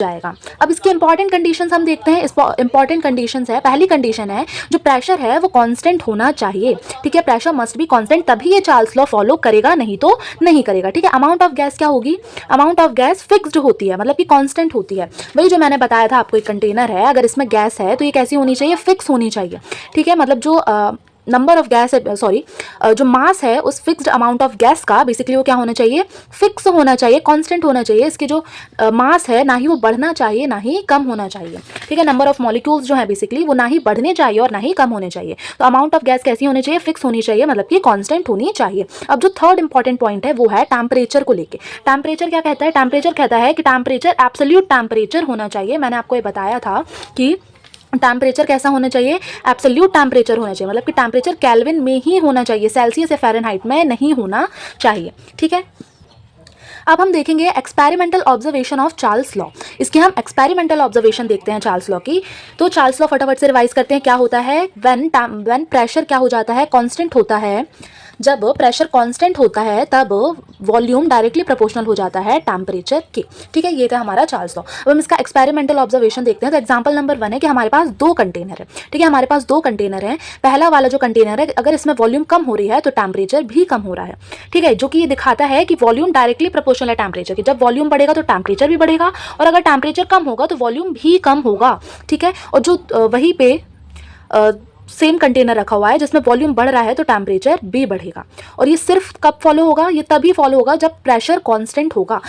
जाएगा। अब इसके इंपॉर्टेंट कंडीशंस हम देखते हैं। इस इंपॉर्टेंट कंडीशंस है, पहली कंडीशन है जो प्रेशर है वो कांस्टेंट होना चाहिए। ठीक है, प्रेशर मस्ट बी कांस्टेंट, तभी ये चार्ल्स लॉ फॉलो करेगा, नहीं तो नहीं करेगा। ठीक है, अमाउंट ऑफ गैस क्या होगी, अमाउंट ऑफ गैस फिक्स्ड होती है, मतलब कि कांस्टेंट होती है। वही जो मैंने बताया था आपको, एक कंटेनर है, अगर इसमें गैस है तो ये कैसी होनी चाहिए, फिक्स होनी चाहिए। ठीक है, मतलब जो नंबर ऑफ गैस है, सॉरी, जो मास है उस फिक्स्ड अमाउंट ऑफ गैस का बेसिकली वो क्या होना चाहिए, फिक्स होना चाहिए, कांस्टेंट होना चाहिए। इसके जो मास है ना ही वो बढ़ना चाहिए ना ही कम होना चाहिए। ठीक है, नंबर ऑफ मॉलिक्यूल्स जो है बेसिकली वो ना ही बढ़ने चाहिए और ना ही कम होने चाहिए। तो अमाउंट ऑफ गैस कैसी होनी चाहिए, फिक्स होनी चाहिए, मतलब कि कांस्टेंट होनी चाहिए। अब जो थर्ड इंपॉर्टेंट पॉइंट है वो है टेम्परेचर को लेके। टेम्परेचर क्या कहता है, टेम्परेचर कहता है कि टेम्परेचर एब्सोल्यूट टेम्परेचर होना चाहिए। मैंने आपको ये बताया था कि टेम्परेचर कैसा होना चाहिए, एब्सोल्यूट टेम्परेचर होना चाहिए, मतलब कि टेम्परेचर केल्विन में ही होना चाहिए, सेल्सियस या फ़ारेनहाइट में नहीं होना चाहिए। ठीक है, अब हम देखेंगे experimental observation of Charles law. इसके हम एक्सपेरिमेंटल ऑब्जर्वेशन देखते हैं चार्ल्स लॉ की। तो चार्ल्स लॉ फटाफट से रिवाइज करते हैं। क्या होता है, व्हेन प्रेशर क्या हो जाता है, कांस्टेंट होता है। जब प्रेशर कांस्टेंट होता है तब वॉल्यूम डायरेक्टली प्रोपोर्शनल हो जाता है टेम्परेचर के। ठीक है, ये था हमारा चार्ल्स लॉ। अब हम इसका एक्सपेरिमेंटल ऑब्जर्वेशन देखते हैं। तो एग्जांपल नंबर 1 है कि हमारे पास 2 कंटेनर है। ठीक है, हमारे पास 2 कंटेनर हैं। पहला वाला जो कंटेनर है, अगर इसमें वॉल्यूम कम हो रही है तो टेम्परेचर भी कम हो रहा है। ठीक है, जो कि ये दिखाता है कि वॉल्यूम डायरेक्टली प्रोपोर्शनल है टेम्परेचर के। जब वॉल्यूम बढ़ेगा तो टेम्परेचर भी बढ़ेगा, और अगर टेम्परेचर कम होगा तो वॉल्यूम भी कम होगा। ठीक है, और जो वहीं पे सेम कंटेनर रखा हुआ है जिसमें वॉल्यूम बढ़ रहा है तो टेम्परेचर भी बढ़ेगा। और ये सिर्फ कब फॉलो होगा, ये तभी फॉलो होगा जब प्रेशर कांस्टेंट होगा।